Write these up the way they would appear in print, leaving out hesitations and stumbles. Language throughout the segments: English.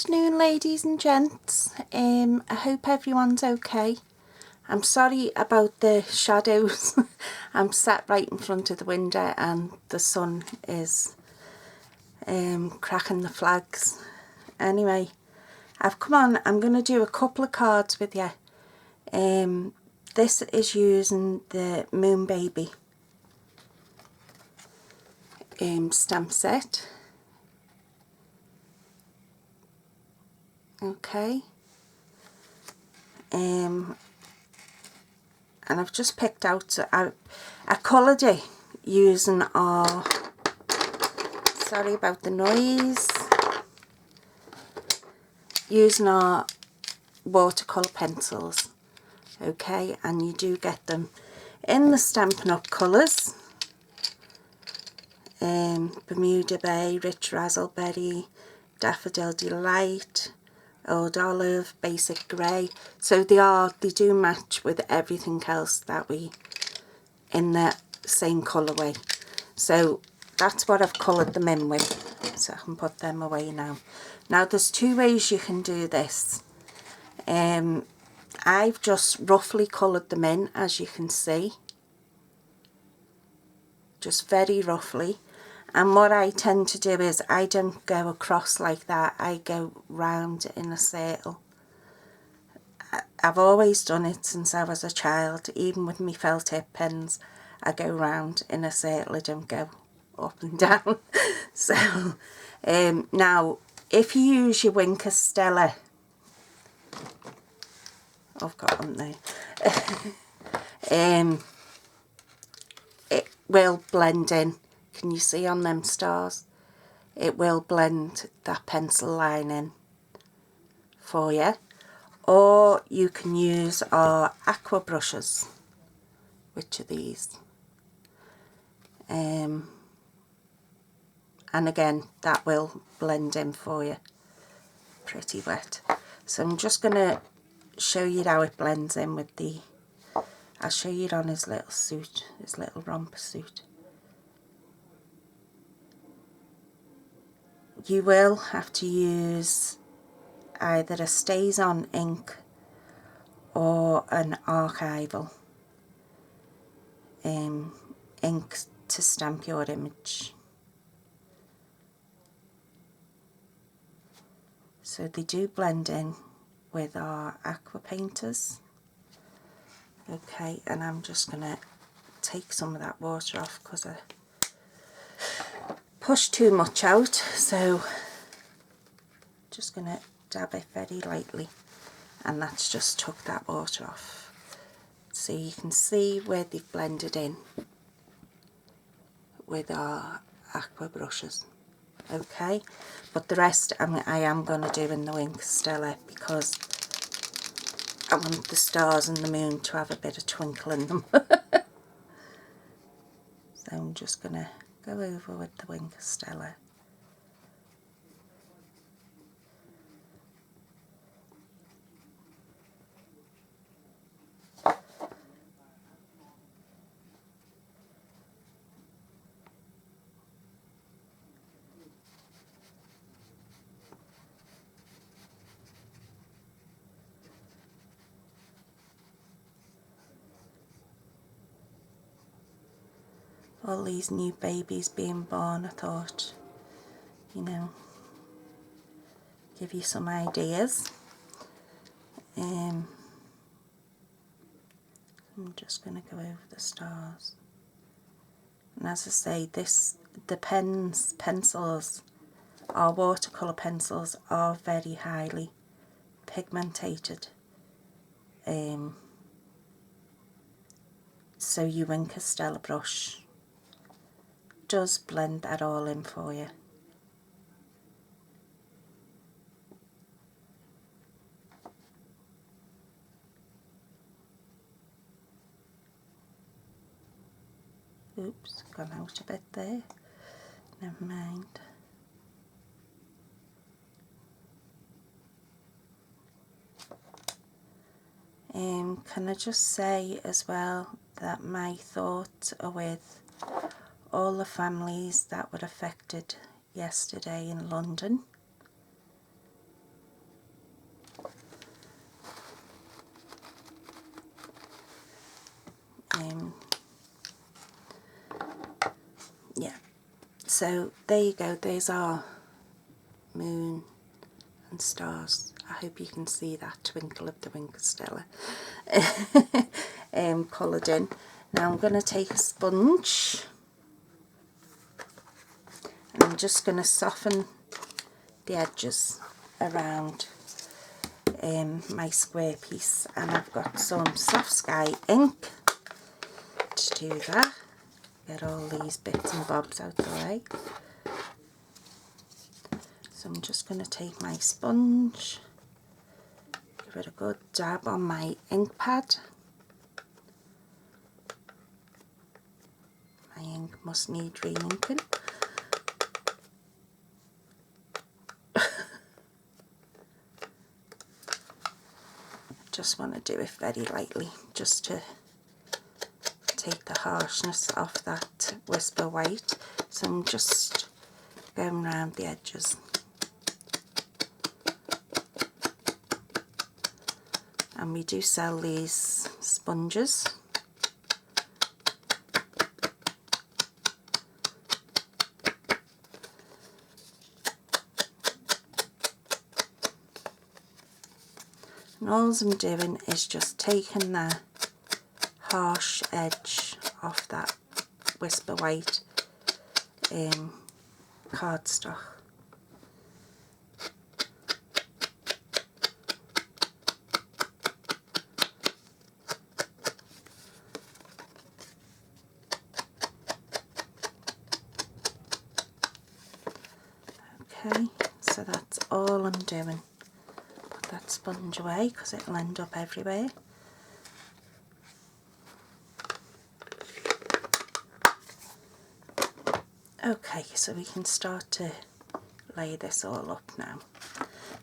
afternoon, ladies and gents. I hope everyone's okay. I'm sorry about the shadows. I'm sat right in front of the window and the sun is cracking the flags. Anyway, I've come on, I'm going to do a couple of cards with you. This is using the Moon Baby stamp set. Okay. And I've just picked out, I coloured it using our, sorry about the noise, using our watercolour pencils. Okay, and you do get them in the Stampin' Up colours. Bermuda Bay, Rich Razzleberry, Daffodil Delight, Old Olive, Basic Grey. So they do match with everything else that we in the same colourway. So that's what I've coloured them in with. So I can put them away now. Now there's two ways you can do this. I've just roughly coloured them in, as you can see. Just very roughly. And what I tend to do is I don't go across like that. I go round in a circle. I've always done it since I was a child. Even with my felt tip pens, I go round in a circle. I don't go up and down. So now if you use your Wink of Stella, I've got one there. It will blend in. Can you see on them stars? It will blend that pencil line in for you. Or you can use our aqua brushes, which are these. And again, that will blend in for you. Pretty wet. So I'm just going to show you how it blends in with the, I'll show you it on his little suit, his little romper suit. You will have to use either a stays-on ink or an archival ink to stamp your image. So they do blend in with our aqua painters. Okay, and I'm just going to take some of that water off because I pushed too much out. So just going to dab it very lightly, and that's just took that water off. So you can see where they've blended in with our aqua brushes. Okay, but the rest I am going to do in the Wink of Stella because I want the stars and the moon to have a bit of twinkle in them. So I'm just going to go over with the Wink of Stella. All these new babies being born, I thought, you know, give you some ideas. I'm just going to go over the stars. And as I say, the pencils, our watercolour pencils are very highly pigmented. So your Wink of Stella brush does blend that all in for you. Oops, gone out a bit there. Never mind. Can I just say as well that my thoughts are with all the families that were affected yesterday in London. So there you go, there's our moon and stars. I hope you can see that twinkle of the Winker Stella coloured in. Now I'm going to take a sponge and I'm just going to soften the edges around my square piece, and I've got some Soft Sky ink to do that. Get all these bits and bobs out the way. So I'm just going to take my sponge, give it a good dab on my ink pad. My ink must need re-inking. Just want to do it very lightly, just to take the harshness off that Whisper White. So I'm just going around the edges. And we do sell these sponges. And all I'm doing is just taking the harsh edge off that Whisper White cardstock. Okay, so that's all I'm doing. Put that sponge away because it'll end up everywhere. Okay, so we can start to lay this all up now.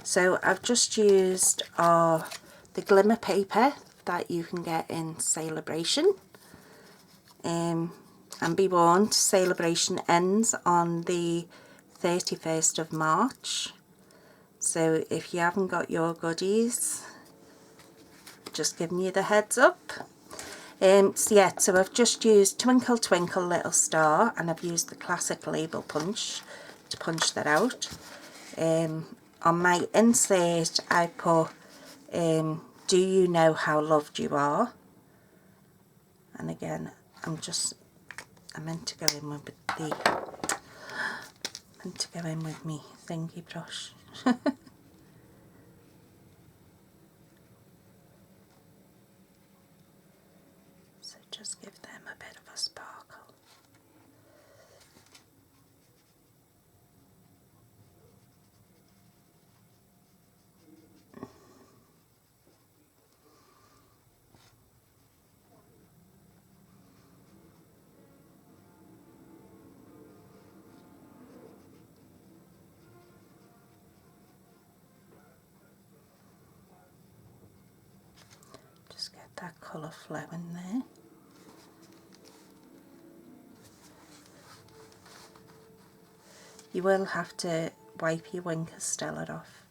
So I've just used the glimmer paper that you can get in Celebration. And be warned, Celebration ends on the 31st of March. So if you haven't got your goodies, just giving you the heads up. So I've just used Twinkle Twinkle Little Star, and I've used the classic label punch to punch that out. On my insert I put Do You Know How Loved You Are? And again, I meant to go in with me thingy brush. So just give them a bit of a sparkle. Just get that colour flowing there. You will have to wipe your Winker Stella off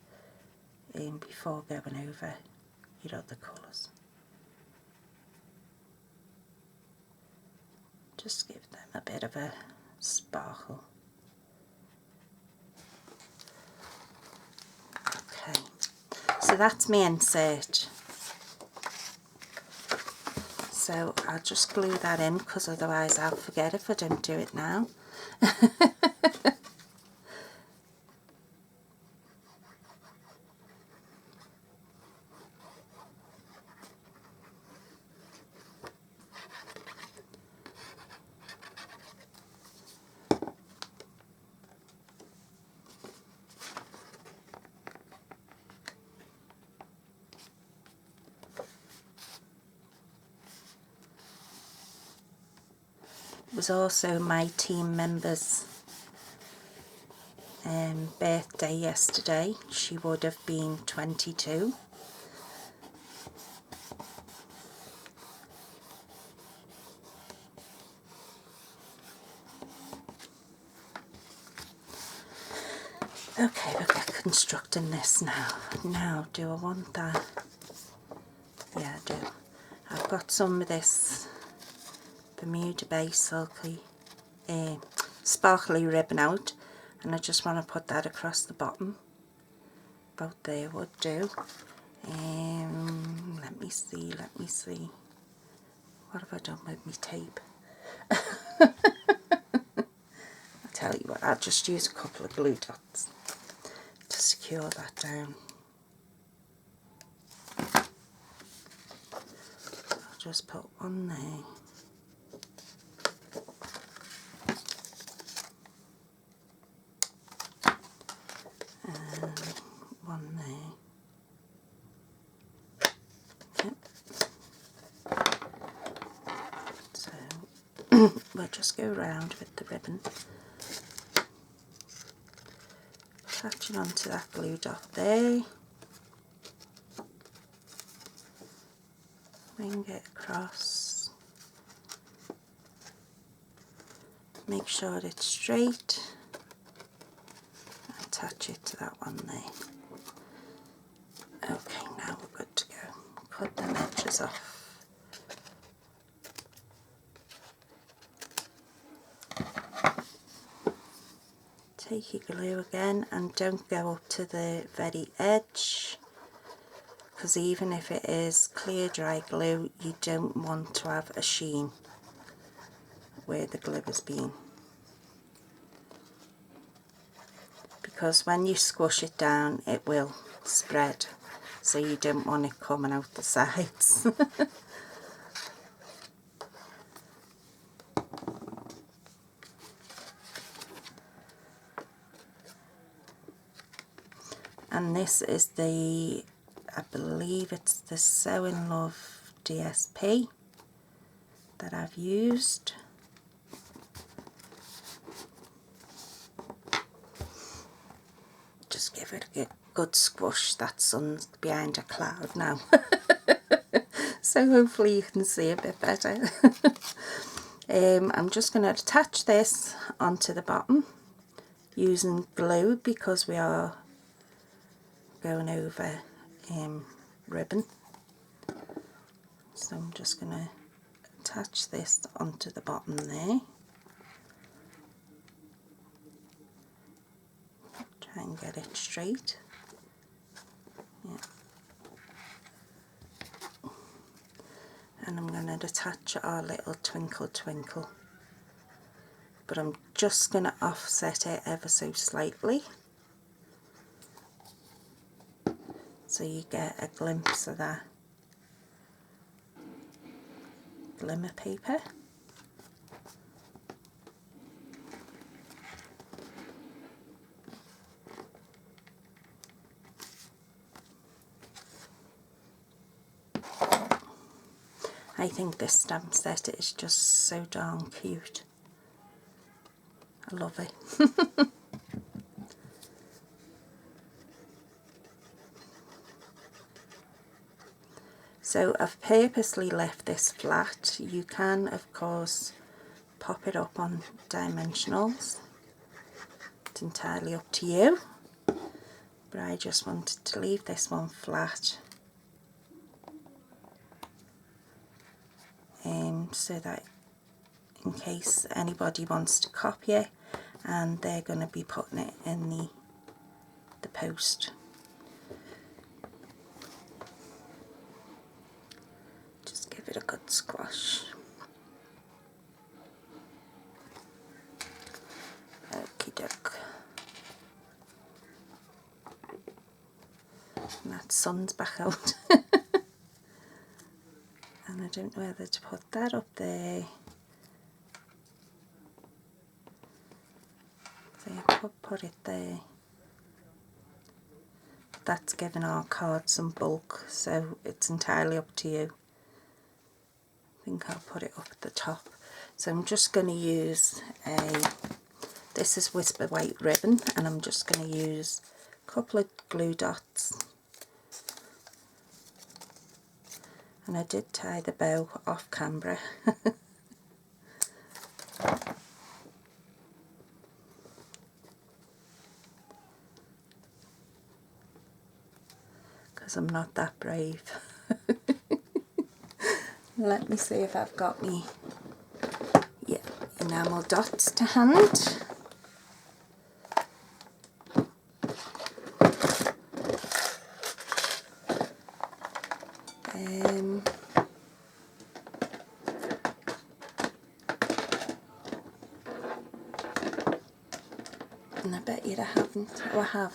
before going over your other colours. Just give them a bit of a sparkle. Okay, so that's my insert. So I'll just glue that in because otherwise I'll forget if I don't do it now. It was also my team member's birthday yesterday. She would have been 22. Okay, we'll get constructing this now. Now, do I want that? Yeah, I do. I've got some of this Bermuda Bay sparkly ribbon out, and I just want to put that across the bottom. About there would do. Let me see. What have I done with my tape? I'll tell you what, I'll just use a couple of glue dots to secure that down. I'll just put one there. And one there. So we'll just go round with the ribbon, attaching onto that glue dot there, bring it across, make sure it's straight, attach it to that one there. Okay, now we're good to go. Cut the edges off. Take your glue again and don't go up to the very edge, because even if it is clear dry glue, you don't want to have a sheen where the glue has been, because when you squish it down it will spread, so you don't want it coming out the sides. And this is the, I believe it's the Sew in Love DSP that I've used. Just give it a good squish. That sun's behind a cloud now. So hopefully you can see a bit better. I'm just going to attach this onto the bottom using glue, because we are going over ribbon. So I'm just going to attach this onto the bottom there. Try and get it straight. Yeah. And I'm going to attach our little twinkle twinkle, but I'm just going to offset it ever so slightly, so you get a glimpse of that glimmer paper. I think this stamp set is just so darn cute. I love it. So I've purposely left this flat. You can of course pop it up on dimensionals. It's entirely up to you. But I just wanted to leave this one flat. So that in case anybody wants to copy it and they're going to be putting it in the post. Just give it a good squash. Okie doke. And that sun's back out. And I don't know whether to put that up there. So I could put it there. That's giving our card some bulk, so it's entirely up to you. I think I'll put it up at the top. So I'm just going to use this is Whisper White ribbon, and I'm just going to use a couple of glue dots. And I did tie the bow off camera. Because I'm not that brave. Let me see if I've got me enamel dots to hand. And I bet you I haven't. Oh, I have.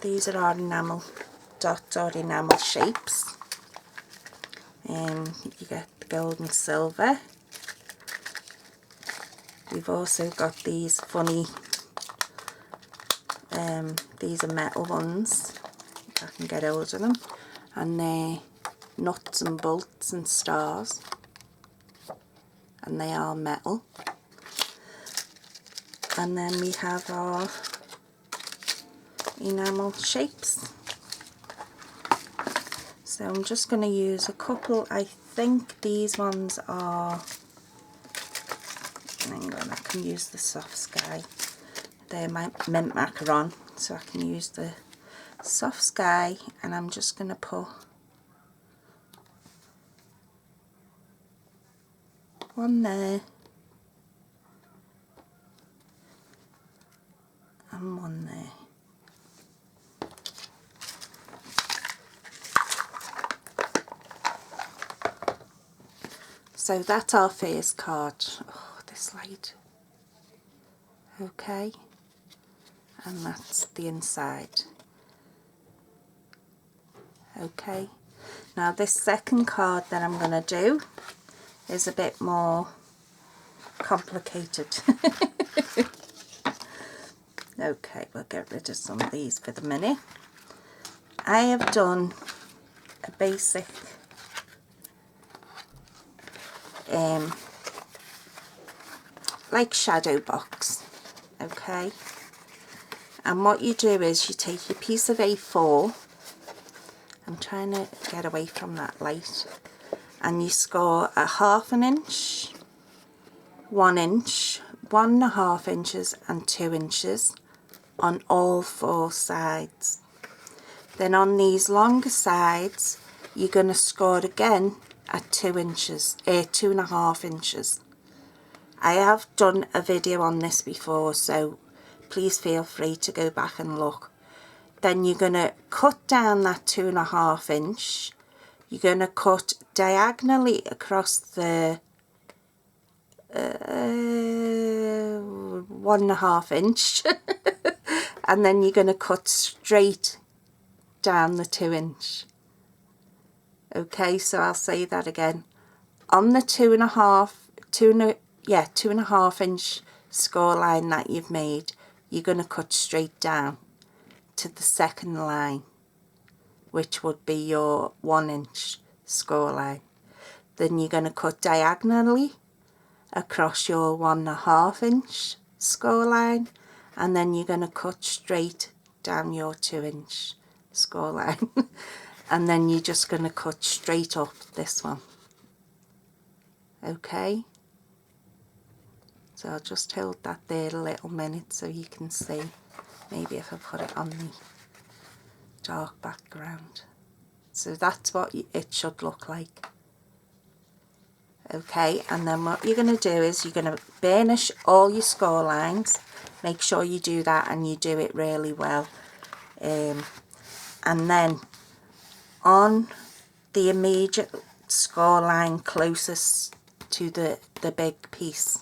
These are our enamel dots or enamel shapes. You get the gold and silver. We've also got these funny, these are metal ones, if I can get hold of them, and they're nuts and bolts and stars, and they are metal. And then we have our enamel shapes. So I'm just going to use a couple. I think these ones are, hang on, I can use the soft sky. They're my mint macaron, so I can use the soft sky, and I'm just going to put one there and one there. So that's our first card. Oh, this light. Okay, and that's the inside. Okay, now this second card that I'm going to do is a bit more complicated. Okay, we'll get rid of some of these for the minute. I have done a basic like shadow box, okay, and what you do is you take your piece of A4, I'm trying to get away from that light, and you score a 1/2 inch, 1 inch, 1.5 inches and 2 inches on all 4 sides. Then on these longer sides you're going to score again at 2 inches, 2.5 inches. I have done a video on this before, so please feel free to go back and look. Then you're going to cut down that 2.5 inch. You're going to cut diagonally across the 1.5 inch and then you're going to cut straight down the 2 inch. Okay, so I'll say that again. On the 2.5 inch score line that you've made, you're going to cut straight down to the second line, which would be your 1 inch score line. Then you're going to cut diagonally across your 1.5 inch score line, and then you're going to cut straight down your 2 inch score line. And then you're just going to cut straight up this one. Okay, so I'll just hold that there a little minute so you can see, maybe if I put it on the dark background. So that's what it should look like. Okay, and then what you're going to do is you're going to burnish all your score lines. Make sure you do that and you do it really well. And then on the immediate score line closest to the big piece,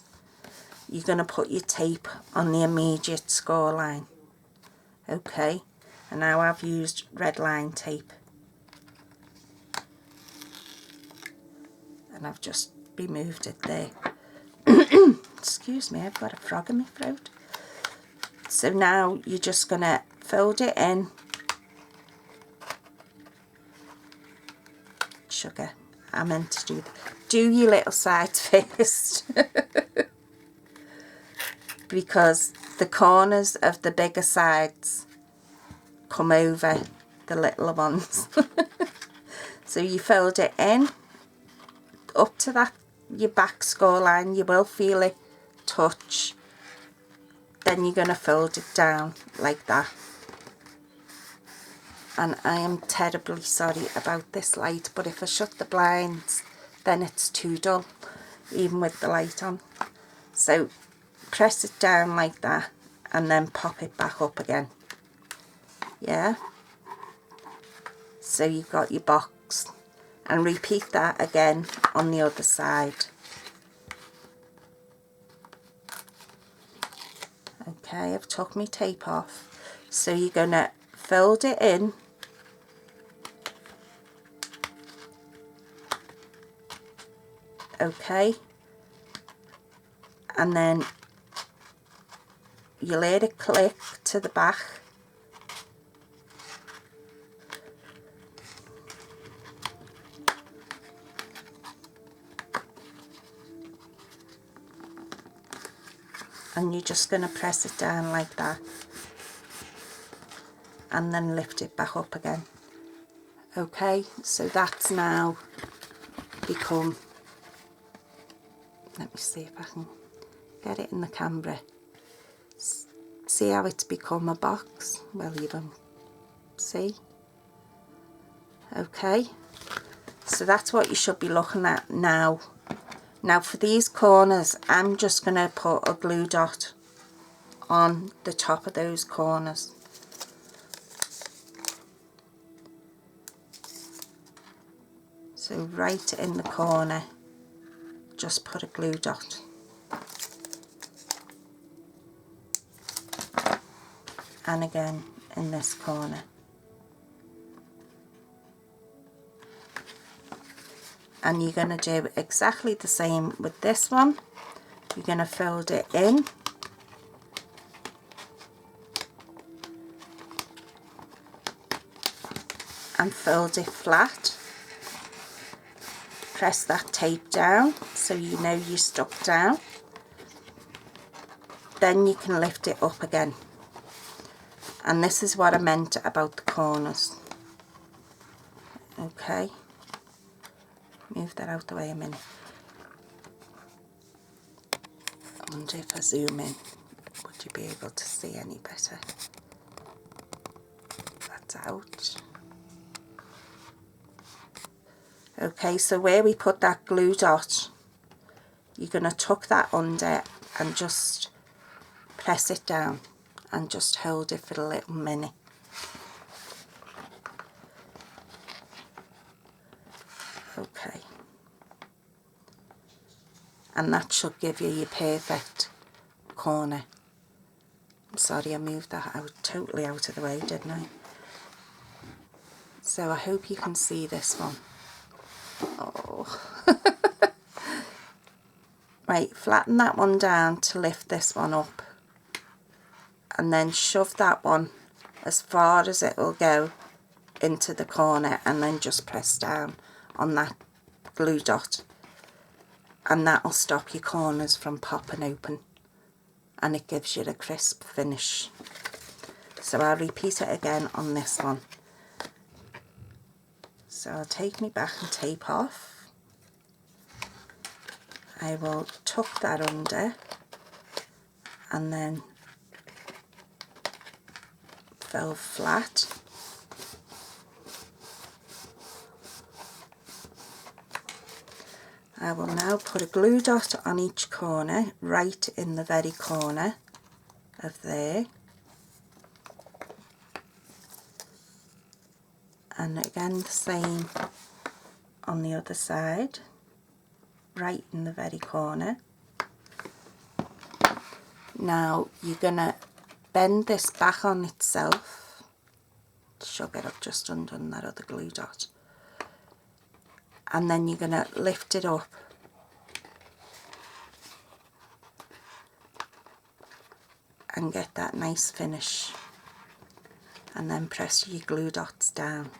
you're going to put your tape on the immediate score line. Okay, and now I've used red line tape, and I've just removed it there. Excuse me, I've got a frog in my throat. So now you're just going to fold it in. Sugar, I meant to do your little sides first. Because the corners of the bigger sides come over the littler ones. So you fold it in up to that your back score line. You will feel it touch. Then you're going to fold it down like that. And I am terribly sorry about this light, but if I shut the blinds then it's too dull even with the light on. So press it down like that and then pop it back up again. Yeah, so you've got your box, and repeat that again on the other side. Okay, I've took my tape off. So you're going to fold it in, okay, and then you let it click to the back, and you're just going to press it down like that and then lift it back up again. Okay, so that's now become, let me see if I can get it in the camera. See how it's become a box? Well, you can see. Okay, so that's what you should be looking at now. Now for these corners, I'm just going to put a glue dot on the top of those corners. So right in the corner, just put a glue dot. And again in this corner. And you're going to do exactly the same with this one. You're going to fold it in, and fold it flat. Press that tape down so you know you're stuck down. Then you can lift it up again. And this is what I meant about the corners. Okay, move that out the way a minute. I wonder if I zoom in, would you be able to see any better? That's out. Okay, so where we put that glue dot, you're going to tuck that under and just press it down and just hold it for a little minute. Okay, and that should give you your perfect corner. I'm sorry I moved that out totally out of the way, didn't I? So I hope you can see this one. Oh. Right, flatten that one down to lift this one up, and then shove that one as far as it will go into the corner, and then just press down on that glue dot, and that will stop your corners from popping open, and it gives you a crisp finish. So I'll repeat it again on this one. So I'll take my backing tape off. I will tuck that under and then fold flat. I will now put a glue dot on each corner, right in the very corner of there. And again the same on the other side, right in the very corner. Now you're going to bend this back on itself. Shove it up just under that other glue dot. And then you're going to lift it up and get that nice finish. And then press your glue dots down.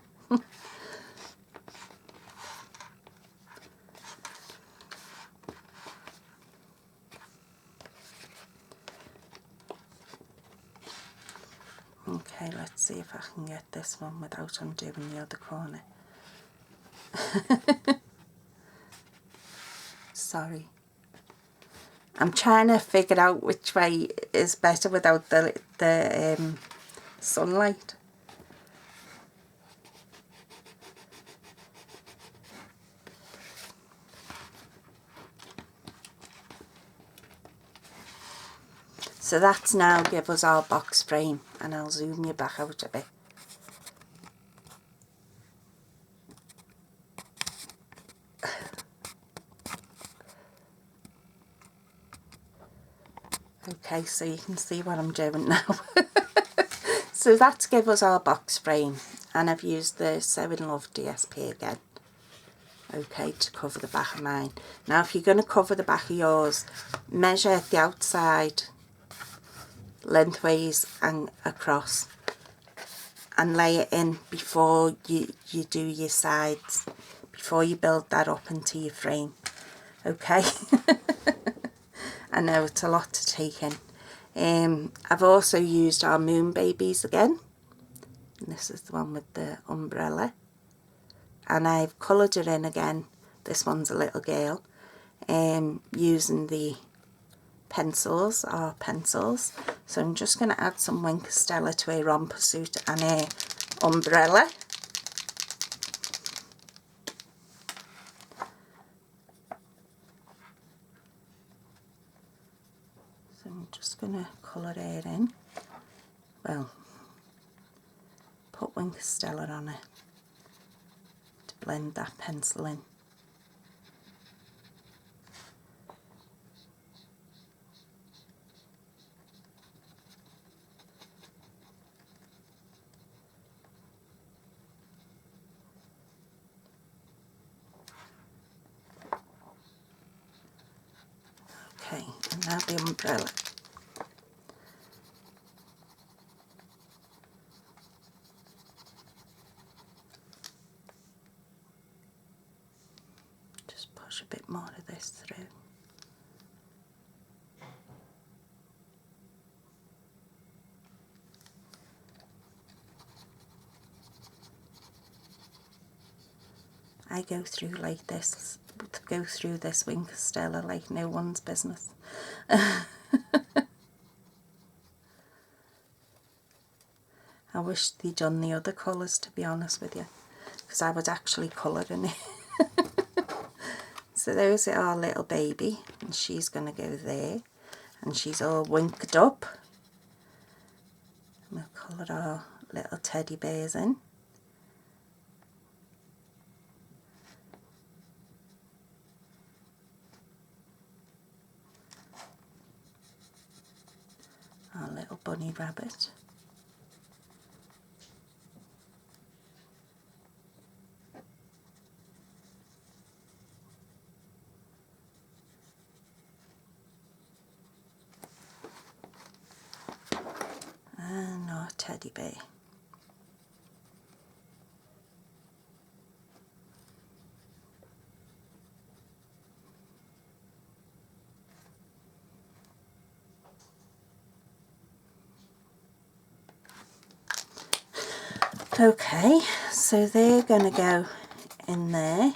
Okay, let's see if I can get this one without undoing the other corner. Sorry. I'm trying to figure out which way is better without the sunlight. So that's now give us our box frame, and I'll zoom you back out a bit. Okay, so you can see what I'm doing now. So that's give us our box frame, and I've used the Sew in Love DSP again, okay, to cover the back of mine. Now if you're going to cover the back of yours, measure the outside lengthways and across, and lay it in before you do your sides, before you build that up into your frame, okay. I know it's a lot to take in. I've also used our moon babies again, and this is the one with the umbrella, and I've coloured it in again. This one's a little girl, using the pencils, our pencils. So I'm just going to add some Wink Stella to her romper suit and her umbrella. So I'm just going to colour her in. Well, put Wink Stella on it to blend that pencil in. Okay, and now the umbrella. Just push a bit more of this through. I go through like this, go through this Wink Stella like no one's business. I wish they'd done the other colours, to be honest with you, because I was actually colouring it. So there's our little baby, and she's going to go there, and she's all winked up. We'll colour our little teddy bears in. Our little bunny rabbit. And our teddy bear. Okay, so they're going to go in there,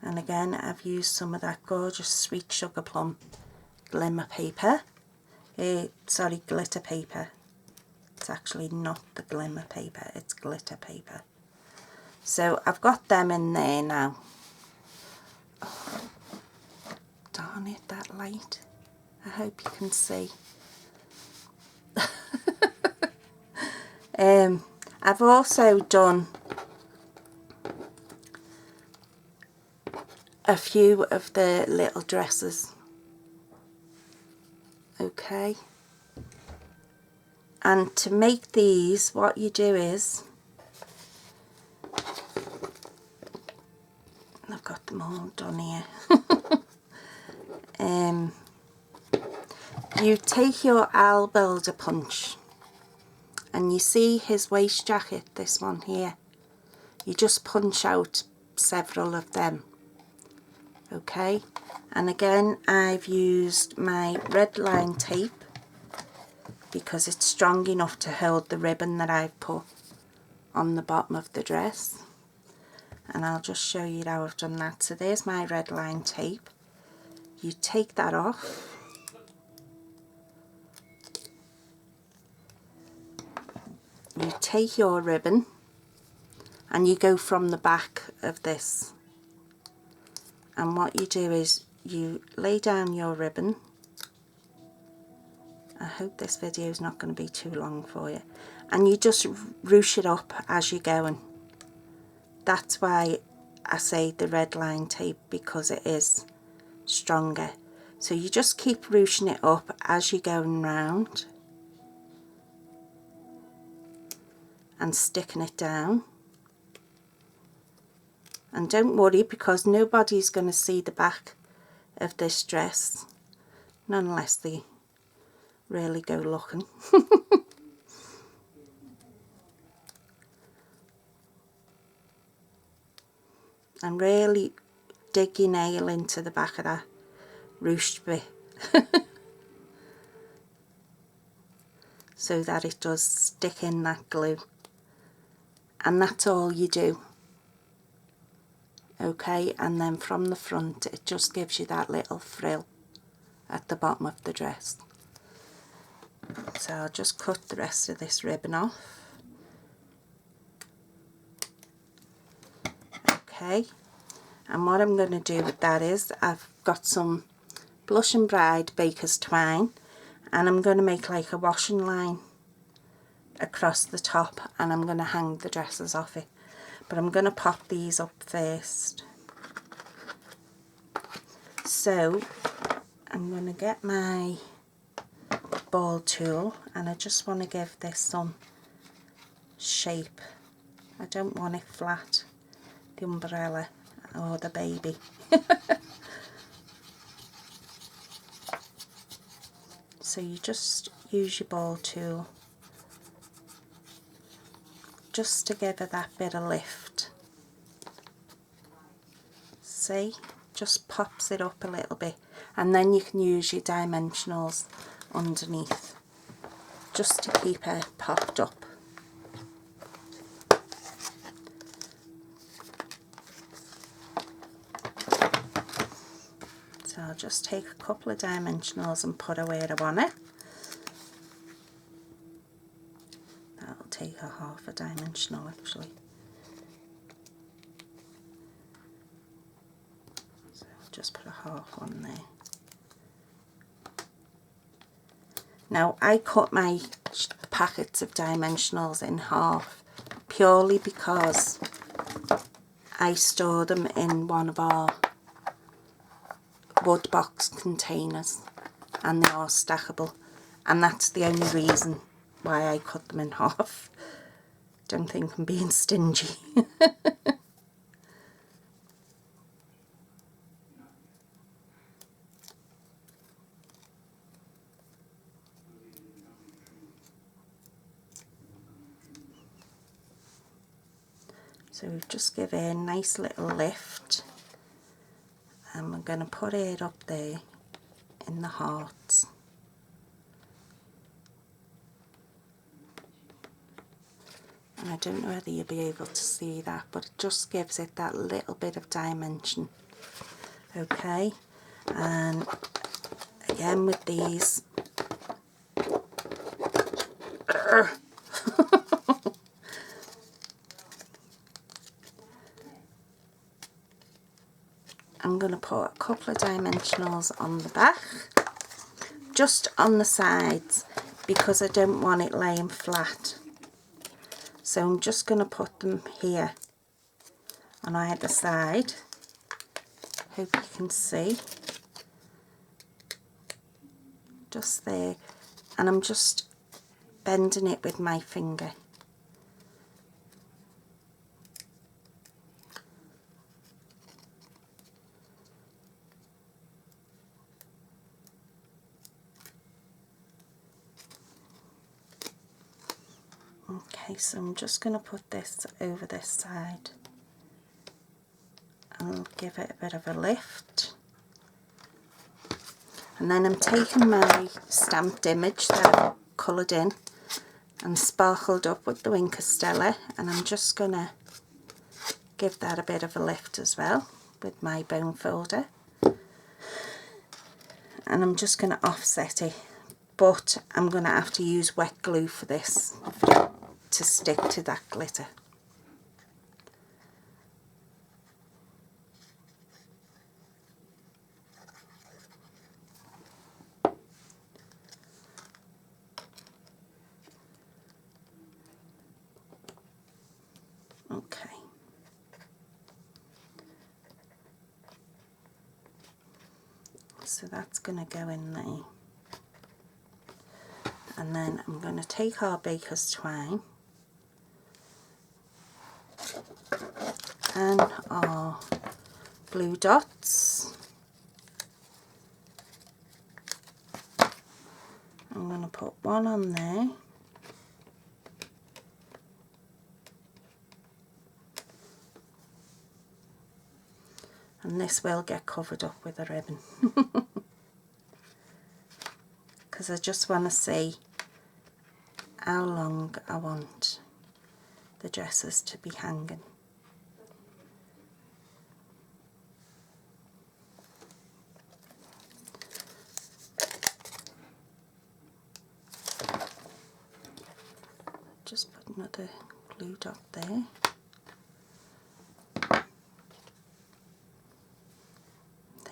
and again I've used some of that gorgeous Sweet Sugar Plum glimmer paper, sorry, glitter paper. It's actually not the glimmer paper, it's glitter paper. So I've got them in there now. Oh, darn it, that light. I hope you can see. I've also done a few of the little dresses, okay, and to make these, what you do is, I've got them all done here. You take your Al Builder punch, and you see his waist jacket, this one here, you just punch out several of them, okay. And again I've used my red line tape because it's strong enough to hold the ribbon that I've put on the bottom of the dress, and I'll just show you how I've done that. So there's my red line tape. You take that off, you take your ribbon and you go from the back of this, and what you do is you lay down your ribbon. I hope this video is not going to be too long for you, and you just ruche it up as you're going. That's why I say the red line tape, because it is stronger. So you just keep ruching it up as you're going round and sticking it down. And don't worry, because nobody's going to see the back of this dress, not unless they really go looking. And really dig your nail into the back of that ruched bit so that it does stick in that glue. And that's all you do. Okay, and then from the front it just gives you that little frill at the bottom of the dress. So I'll just cut the rest of this ribbon off. Okay, and what I'm going to do with that is I've got some Blush and Bride Baker's Twine, and I'm going to make like a washing line across the top, and I'm going to hang the dresses off it. But I'm going to pop these up first. So I'm going to get my ball tool, and I just want to give this some shape. I don't want it flat, the umbrella or the baby. So you just use your ball tool just to give it that bit of lift. See, just pops it up a little bit, and then you can use your dimensionals underneath just to keep it popped up. So I'll just take a couple of dimensionals and put it where I want it. That'll take a half a dimensional actually. So I'll just put a half on there. Now I cut my packets of dimensionals in half purely because I store them in one of our wood box containers and they are stackable, and that's the only reason why I cut them in half. Don't think I'm being stingy. So we've just given it a nice little lift, and we're going to put it up there in the hearts. And I don't know whether you'll be able to see that, but it just gives it that little bit of dimension. Okay, and again with these, I'm going to put a couple of dimensionals on the back, just on the sides, because I don't want it laying flat. So I'm just going to put them here on either side. Hope you can see. Just there. And I'm just bending it with my finger. Okay, so I'm just going to put this over this side and give it a bit of a lift. And then I'm taking my stamped image that I've coloured in and sparkled up with the Wink of Stella, and I'm just going to give that a bit of a lift as well with my bone folder. And I'm just going to offset it, but I'm going to have to use wet glue for this to stick to that glitter. Okay. So So that's going to go in there. And then I'm going to take our baker's twine and our glue dots. I'm going to put one on there. And this will get covered up with a ribbon. Because I just want to see how long I want the dresses to be hanging. Just put another glue dot there. I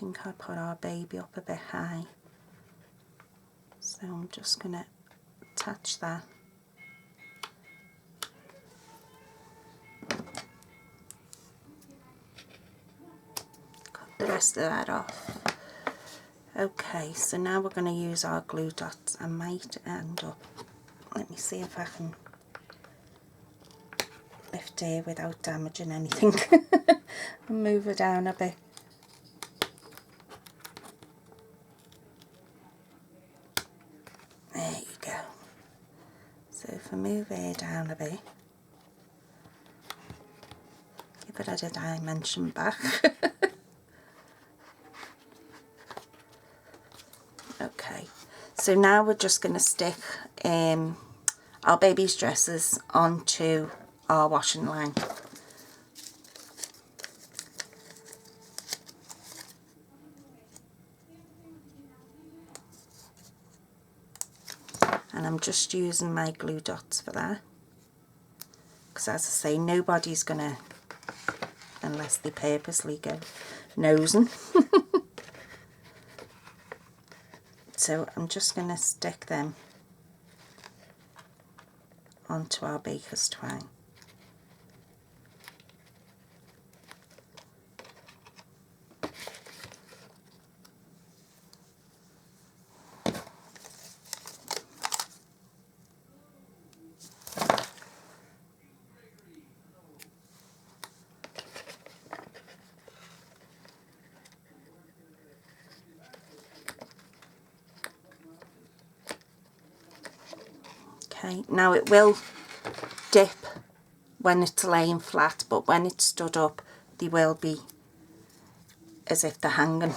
think I put our baby up a bit high, so I'm just going to attach that. Cut the rest of that off. Okay, so now we're going to use our glue dots. I might end up, let me see if I can lift here without damaging anything. And move her down a bit. There you go. So if I move her down a bit, give it a dimension back. Okay, so now we're just going to stick our baby's dresses onto our washing line. And I'm just using my glue dots for that. Because as I say, nobody's going to, unless they purposely go nosing. So I'm just going to stick them onto our baker's twine. Okay, now it will dip when it's laying flat, but when it's stood up, they will be as if they're hanging.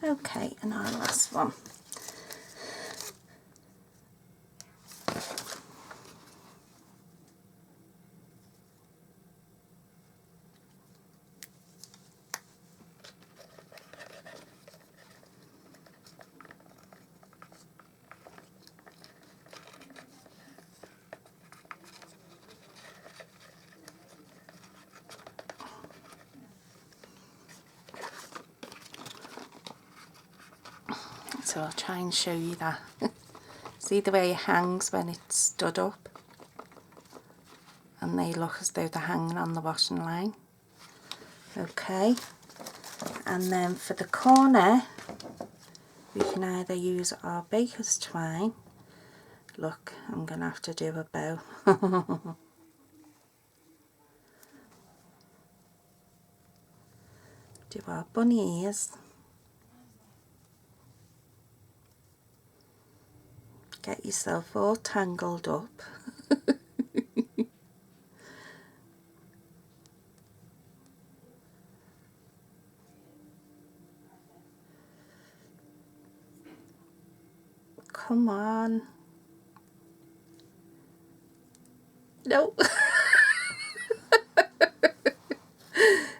Okay, and our last one. So I'll try and show you that. See the way it hangs when it's stood up? And they look as though they're hanging on the washing line. Okay, and then for the corner, we can either use our baker's twine. Look, I'm going to have to do a bow. do our bunny ears. Get yourself all tangled up. Come on. No.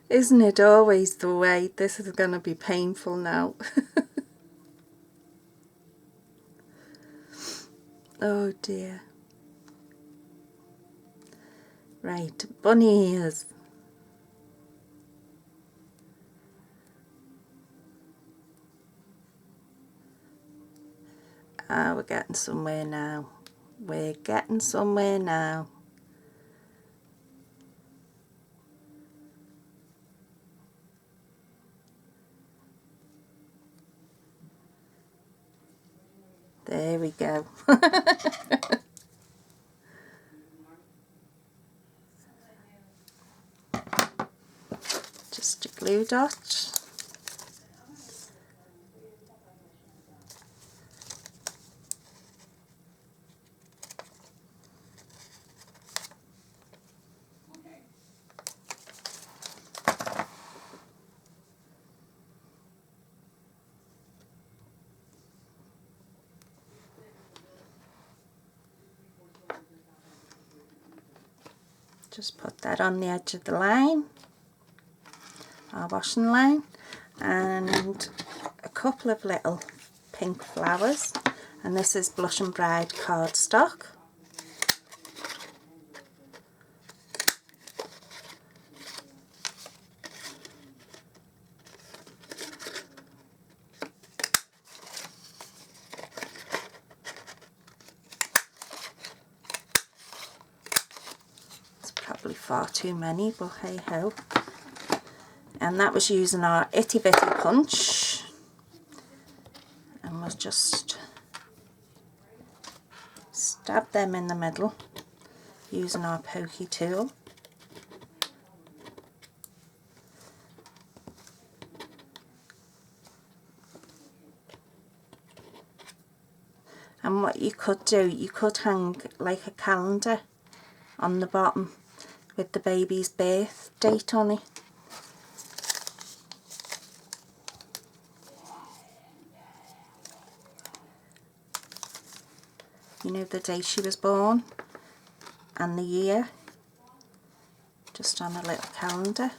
Isn't it always the way? This is going to be painful now. Oh dear. Right, bunny ears. Ah, we're getting somewhere now. We're getting somewhere now. There we go. Just a glue dot. Just put that on the edge of the line, our washing line, and a couple of little pink flowers, and this is Blush and Bride cardstock. Probably far too many, but hey ho. And that was using our itty bitty punch, and we'll just stab them in the middle using our pokey tool. And what you could do, you could hang like a calendar on the bottom with the baby's birth date on it. You know, the day she was born and the year, just on a little calendar.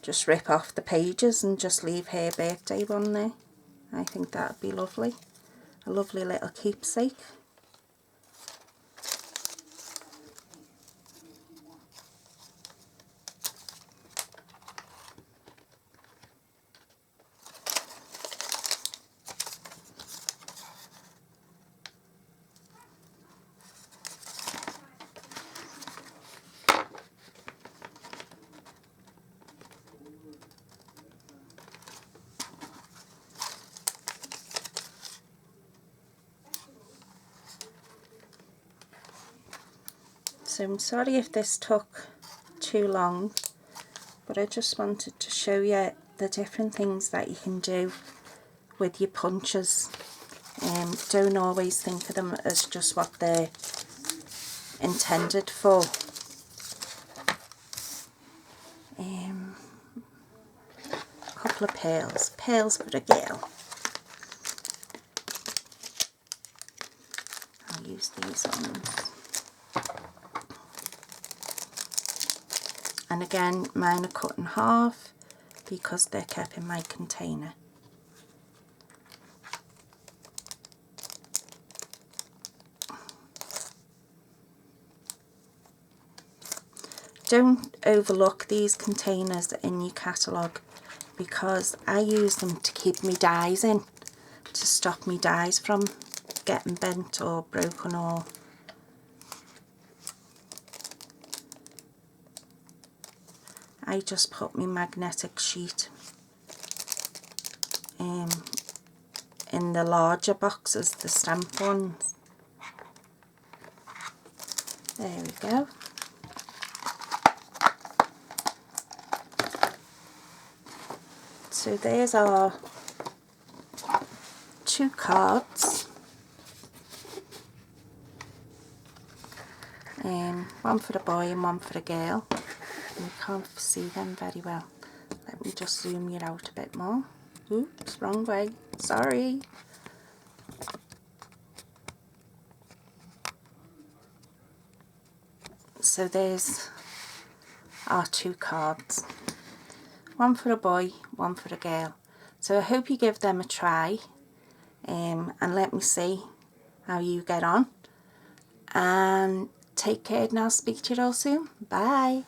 Just rip off the pages and just leave her birthday on there. I think that would be lovely. A lovely little keepsake. So I'm sorry if this took too long, but I just wanted to show you the different things that you can do with your punches. Don't always think of them as just what they're intended for. A couple of pearls for a girl. I'll use these ones. And again, mine are cut in half because they're kept in my container. Don't overlook these containers in your catalogue, because I use them to keep my dies in, to stop my dies from getting bent or broken. Or I just put my magnetic sheet in the larger boxes, the stamp ones. There we go. So there's our 2 cards. One for the boy and one for the girl. You can't see them very well. Let me just zoom you out a bit more. Oops, wrong way. Sorry. So there's our 2 cards. One for a boy, one for a girl. So I hope you give them a try and let me see how you get on. And take care and I'll speak to you all soon. Bye.